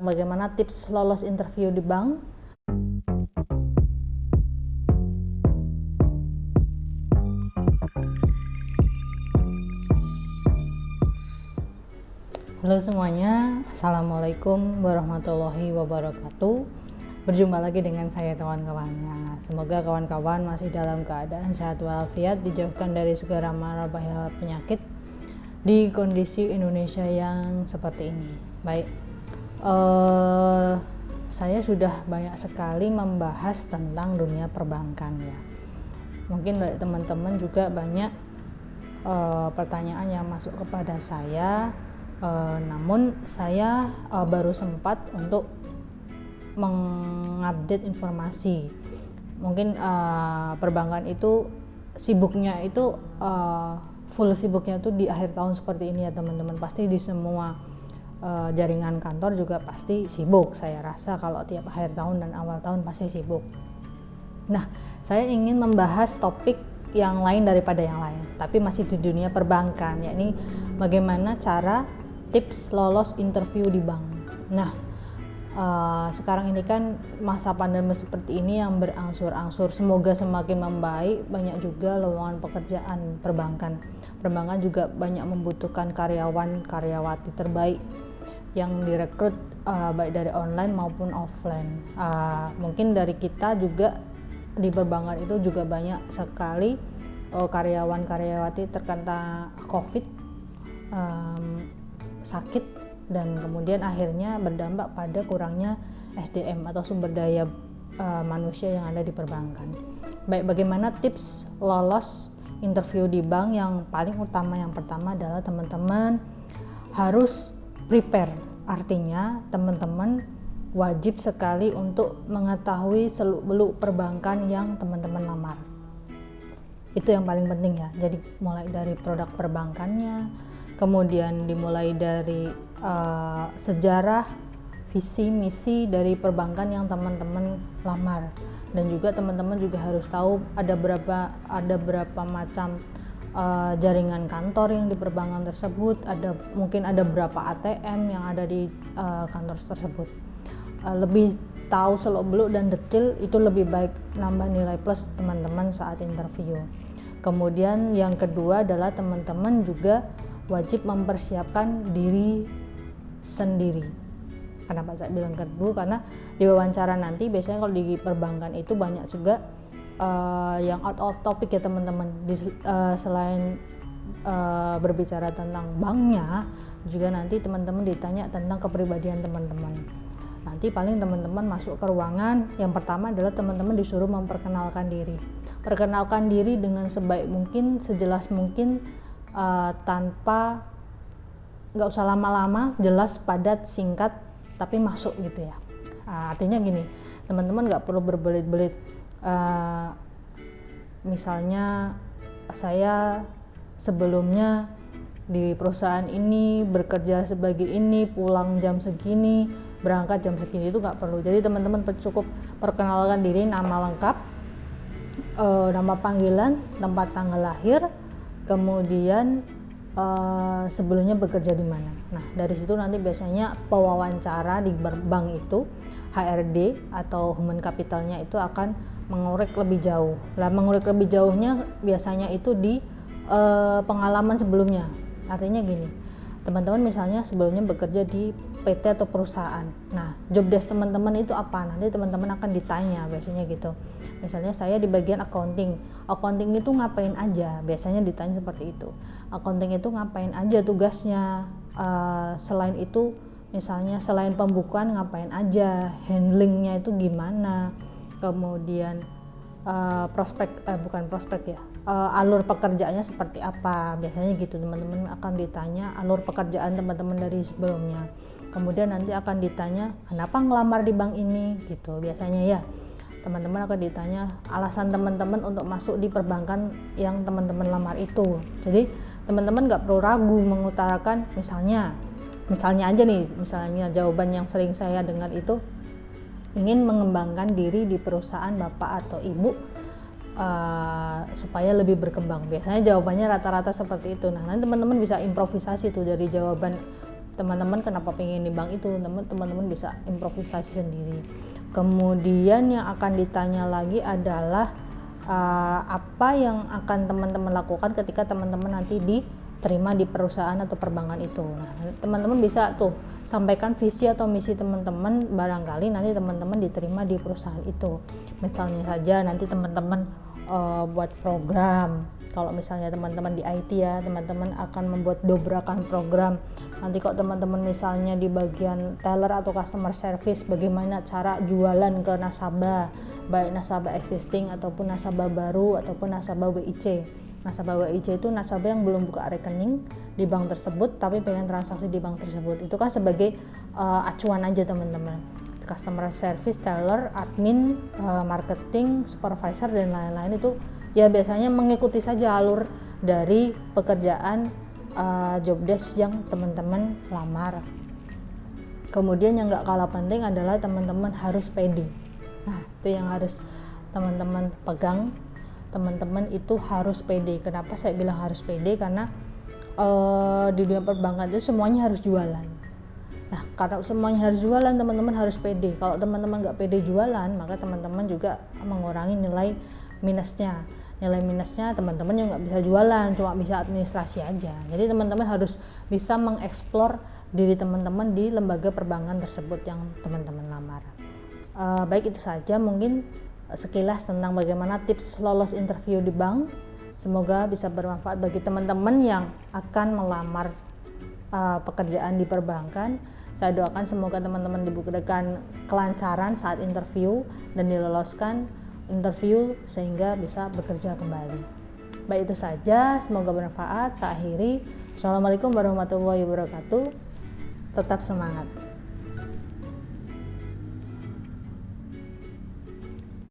Bagaimana tips lolos interview di bank? Halo semuanya, Assalamualaikum warahmatullahi wabarakatuh. Berjumpa lagi dengan saya kawan-kawannya. Semoga kawan-kawan masih dalam keadaan sehat walafiat, dijauhkan dari segala mara bahaya penyakit di kondisi Indonesia yang seperti ini. Baik, saya sudah banyak sekali membahas tentang dunia perbankan ya. Mungkin dari teman-teman juga banyak pertanyaan yang masuk kepada saya, namun saya baru sempat untuk mengupdate informasi. Mungkin perbankan itu sibuknya itu full sibuknya itu di akhir tahun seperti ini ya teman-teman. Pasti di semua jaringan kantor juga pasti sibuk. Saya rasa kalau tiap akhir tahun dan awal tahun pasti sibuk. Nah, saya ingin membahas topik yang lain daripada yang lain, tapi masih di dunia perbankan, yakni bagaimana cara tips lolos interview di bank. Nah, sekarang ini kan masa pandemi seperti ini yang berangsur-angsur, semoga semakin membaik. Banyak juga lowongan pekerjaan perbankan. Perbankan juga banyak membutuhkan karyawan-karyawati terbaik yang direkrut baik dari online maupun offline. Mungkin dari kita juga di perbankan itu juga banyak sekali karyawan-karyawati terkena COVID, sakit, dan kemudian akhirnya berdampak pada kurangnya SDM atau sumber daya manusia yang ada di perbankan. Baik, bagaimana tips lolos interview di bank? Yang paling utama, yang pertama adalah teman-teman harus prepare. Artinya teman-teman wajib sekali untuk mengetahui seluk-beluk perbankan yang teman-teman lamar. Itu yang paling penting ya. Jadi mulai dari produk perbankannya, kemudian dimulai dari sejarah, visi, misi dari perbankan yang teman-teman lamar. Dan juga teman-teman juga harus tahu ada berapa macam jaringan kantor yang di perbankan tersebut, mungkin ada berapa ATM yang ada di kantor tersebut. Lebih tahu seluk-beluk dan detail itu lebih baik, nambah nilai plus teman-teman saat interview. Kemudian yang kedua adalah teman-teman juga wajib mempersiapkan diri sendiri. Kenapa saya bilang kedua? Karena di wawancara nanti biasanya kalau di perbankan itu banyak juga yang out of topic ya teman-teman. Selain berbicara tentang banknya, juga nanti teman-teman ditanya tentang kepribadian teman-teman. Nanti paling teman-teman masuk ke ruangan, yang pertama adalah teman-teman disuruh memperkenalkan diri. Perkenalkan diri dengan sebaik mungkin, sejelas mungkin, tanpa, nggak usah lama-lama, jelas, padat, singkat, tapi masuk gitu ya. Artinya gini, teman-teman nggak perlu berbelit-belit. Misalnya saya sebelumnya di perusahaan ini bekerja sebagai ini, pulang jam segini, berangkat jam segini, itu nggak perlu. Jadi teman-teman cukup perkenalkan diri, nama lengkap, nama panggilan, tempat tanggal lahir, kemudian sebelumnya bekerja di mana. Nah, dari situ nanti biasanya pewawancara di bank itu HRD atau human capitalnya itu akan mengorek lebih jauh. Lah, mengorek lebih jauhnya biasanya itu di pengalaman sebelumnya. Artinya gini, teman-teman misalnya sebelumnya bekerja di PT atau perusahaan. Nah, job desk teman-teman itu apa? Nanti teman-teman akan ditanya biasanya gitu. Misalnya saya di bagian accounting. Accounting itu ngapain aja? Biasanya ditanya seperti itu. Accounting itu ngapain aja tugasnya? Selain itu, misalnya selain pembukuan ngapain aja? Handlingnya itu gimana? Kemudian alur pekerjaannya seperti apa, biasanya gitu. Teman-teman akan ditanya alur pekerjaan teman-teman dari sebelumnya. Kemudian nanti akan ditanya kenapa ngelamar di bank ini gitu, biasanya ya. Teman-teman akan ditanya alasan teman-teman untuk masuk di perbankan yang teman-teman lamar itu. Jadi teman-teman nggak perlu ragu mengutarakan, misalnya aja nih, misalnya jawaban yang sering saya dengar itu, ingin mengembangkan diri di perusahaan bapak atau ibu supaya lebih berkembang. Biasanya jawabannya rata-rata seperti itu. Nah, nanti teman-teman bisa improvisasi tuh dari jawaban teman-teman kenapa pengen di bank itu, teman-teman bisa improvisasi sendiri. Kemudian yang akan ditanya lagi adalah apa yang akan teman-teman lakukan ketika teman-teman nanti diterima di perusahaan atau perbankan itu. Nah, teman-teman bisa tuh sampaikan visi atau misi teman-teman, barangkali nanti teman-teman diterima di perusahaan itu. Misalnya saja nanti teman-teman buat program. Kalau misalnya teman-teman di IT ya, teman-teman akan membuat dobrakan program. Nanti kok teman-teman misalnya di bagian teller atau customer service, bagaimana cara jualan ke nasabah, baik nasabah existing ataupun nasabah baru ataupun nasabah WIC. Nasabah WIC itu nasabah yang belum buka rekening di bank tersebut tapi pengen transaksi di bank tersebut. Itu kan sebagai acuan aja teman-teman. Customer service, teller, admin, marketing, supervisor dan lain-lain itu ya biasanya mengikuti saja alur dari pekerjaan job desk yang teman-teman lamar. Kemudian yang gak kalah penting adalah teman-teman harus pede. Nah, itu yang harus teman-teman pegang. Teman-teman itu harus pede. Kenapa saya bilang harus pede? Karena di dunia perbankan itu semuanya harus jualan. Nah, karena semuanya harus jualan, teman-teman harus pede. Kalau teman-teman nggak pede jualan, maka teman-teman juga mengurangi nilai minusnya. Nilai minusnya teman-teman yang nggak bisa jualan, cuma bisa administrasi aja. Jadi teman-teman harus bisa mengeksplor diri teman-teman di lembaga perbankan tersebut yang teman-teman lamar. Baik, itu saja mungkin sekilas tentang bagaimana tips lolos interview di bank. Semoga bisa bermanfaat bagi teman-teman yang akan melamar pekerjaan di perbankan. Saya doakan semoga teman-teman diberikan kelancaran saat interview dan diloloskan interview sehingga bisa bekerja kembali. Baik, itu saja, semoga bermanfaat. Saya akhiri. Assalamualaikum warahmatullahi wabarakatuh. Tetap semangat.